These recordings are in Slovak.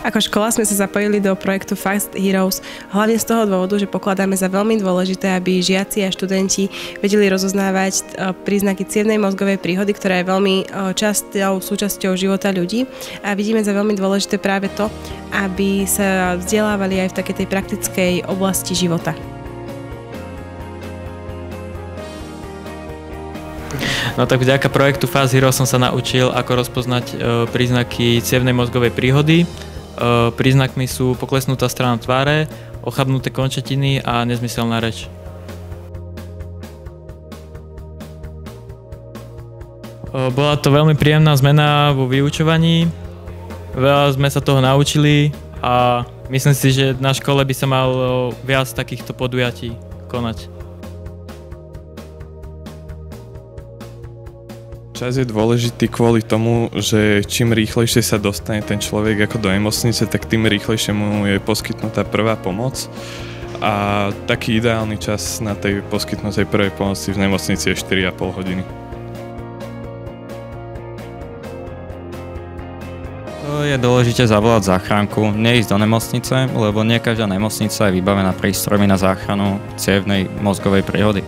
Ako škola sme sa zapojili do projektu Fast Heroes hlavne z toho dôvodu, že pokladáme za veľmi dôležité, aby žiaci a študenti vedeli rozoznávať príznaky cievnej mozgovej príhody, ktorá je veľmi častou súčasťou života ľudí, a vidíme za veľmi dôležité práve to, aby sa vzdelávali aj v takej tej praktickej oblasti života. No tak vďaka projektu Fast Heroes som sa naučil, ako rozpoznať príznaky cievnej mozgovej príhody. Príznakmi sú poklesnutá strana tváre, ochabnuté končetiny a nezmyselná reč. Bola to veľmi príjemná zmena vo vyučovaní, veľa sme sa toho naučili a myslím si, že na škole by sa malo viac takýchto podujatí konať. Čas je dôležitý kvôli tomu, že čím rýchlejšie sa dostane ten človek ako do nemocnice, tak tým rýchlejšie mu je poskytnutá prvá pomoc. A taký ideálny čas na tej poskytnutej prvej pomoci v nemocnici je 4,5 hodiny. Je dôležité zavolať záchranku, neísť do nemocnice, lebo nie každá nemocnica je vybavená prístrojmi na záchranu cievnej mozgovej príhody.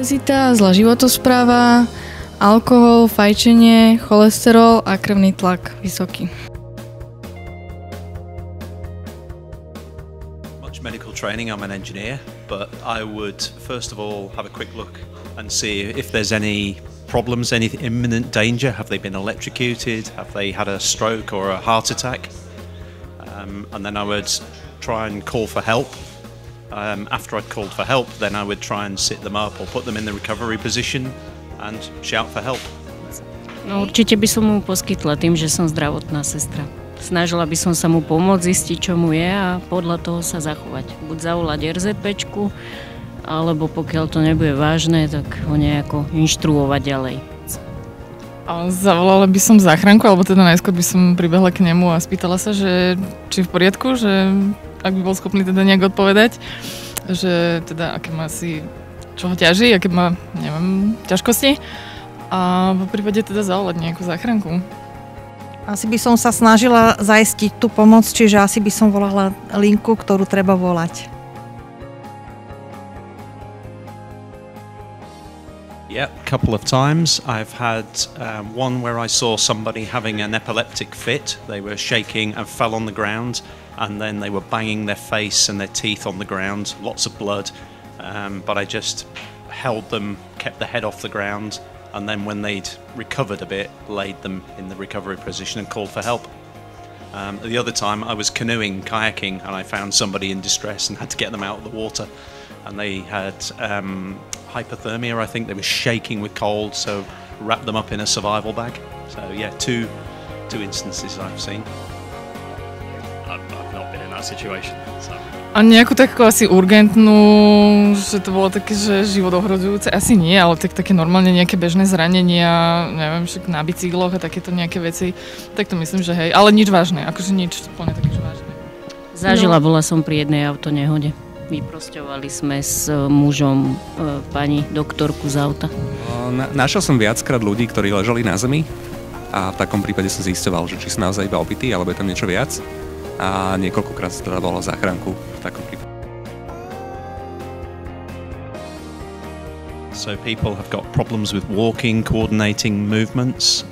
Obezita, zlá životospráva, alkohol, fajčenie, cholesterol a krvný tlak vysoký. Much medical training, I'm an engineer, but I would first of all have a quick look and see if there's any problems, any imminent danger. Have they been electrocuted? Have they had a stroke or a heart attack? And then I would try and call for help. After I'd called for help, then I would try and sit them up or put them in the recovery position and shout for help. No, určite by som mu poskytla tým, že som zdravotná sestra. Snažila by som sa mu pomôcť, zistiť, čo mu je a podľa toho sa zachovať. Buď zavolať RZPčku, alebo pokiaľ to nebude vážne, tak ho nejako inštruovať ďalej. A zavolala by som záchranku, alebo teda najskôr by som pribehla k nemu a spýtala sa, že či je v poriadku, že ak by bol schopný teda nejak odpovedať, že teda aké má si, čo ho ťaží, aké má, neviem, ťažkosti, a v prípade teda zavolať nejakú záchranku. Asi by som sa snažila zaistiť tú pomoc, čiže asi by som volala linku, ktorú treba volať. Yeah, a couple of times. I've had one where I saw somebody having an epileptic fit. They were shaking and fell on the ground, and then they were banging their face and their teeth on the ground, lots of blood. But I just held them, kept the head off the ground, and then when they'd recovered a bit, laid them in the recovery position and called for help. The other time I was canoeing, kayaking, and I found somebody in distress and had to get them out of the water. And they had hypothermia, I think. They were shaking with cold, so wrapped them up in a survival bag. So yeah, two instances I've seen. I've not been in that situation. So. A nejakú takú asi urgentnú, že to bolo také, že život ohrozujúce, asi nie, ale také normálne nejaké bežné zranenia, neviem, však na bicykloch a takéto nejaké veci, tak to myslím, že hej, ale nič vážne, akože nič úplne také, že vážne. Zažila bola som pri jednej autonehode. Vyprosťovali sme s mužom pani doktorku z auta. Našiel som viackrát ľudí, ktorí ležali na zemi a v takom prípade som zisťoval, že či sú naozaj iba opití, alebo je tam niečo viac. A niekoľkokrát sa teda volalo záchranku v takom prípade. So people have got problems with walking, coordinating movements,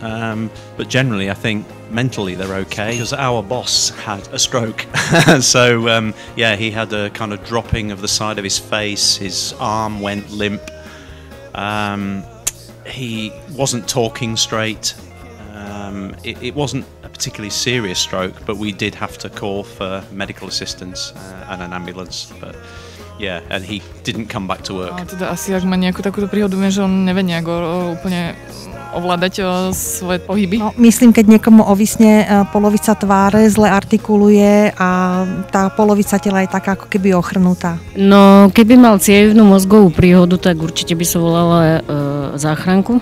but generally I think mentally they're okay, because our boss had a stroke. So yeah, he had a kind of dropping of the side of his face, his arm went limp, he wasn't talking straight. It wasn't a particularly serious stroke, but we did have to call for medical assistance and an ambulance. But yeah, and he didn't come back to work. A teda asi, ak má nejakú takúto príhodu, viem, že on nevie nejak úplne ovládať svoje pohyby. No, myslím, keď niekomu ovisne polovica tváre, zle artikuluje a tá polovica tela je taká ako keby ochrnutá. No, keby mal cievnu mozgovú príhodu, tak určite by som volala záchranku.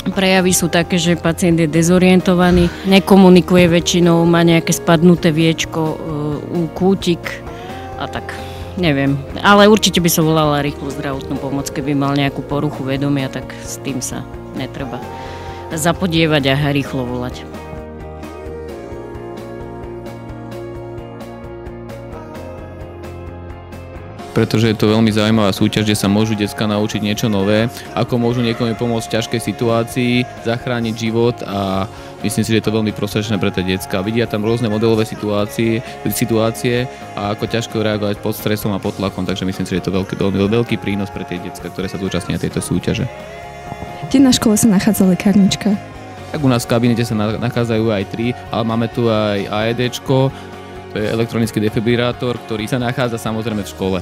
Prejavy sú také, že pacient je dezorientovaný, nekomunikuje väčšinou, má nejaké spadnuté viečko, kútik a tak. Neviem, ale určite by som volala rýchlu zdravotnú pomoc, keby mal nejakú poruchu vedomia, tak s tým sa netreba zapodievať a rýchlo volať. Pretože je to veľmi zaujímavá súťaž, kde sa môžu decká naučiť niečo nové, ako môžu niekomu pomôcť v ťažkej situácii, zachrániť život a myslím si, že je to veľmi prospešné pre tie decká. Vidia tam rôzne modelové situácie a ako ťažko reagovať pod stresom a pod tlakom, takže myslím si, že je to veľmi veľký prínos pre tie decká, ktoré sa zúčastnia tejto súťaže. Kde na škole sa nachádza lekárnička? Tak u nás v kabinete sa nachádzajú aj 3, ale máme tu aj AEDčko, to je elektronický defibrillátor, ktorý sa nachádza samozrejme v škole.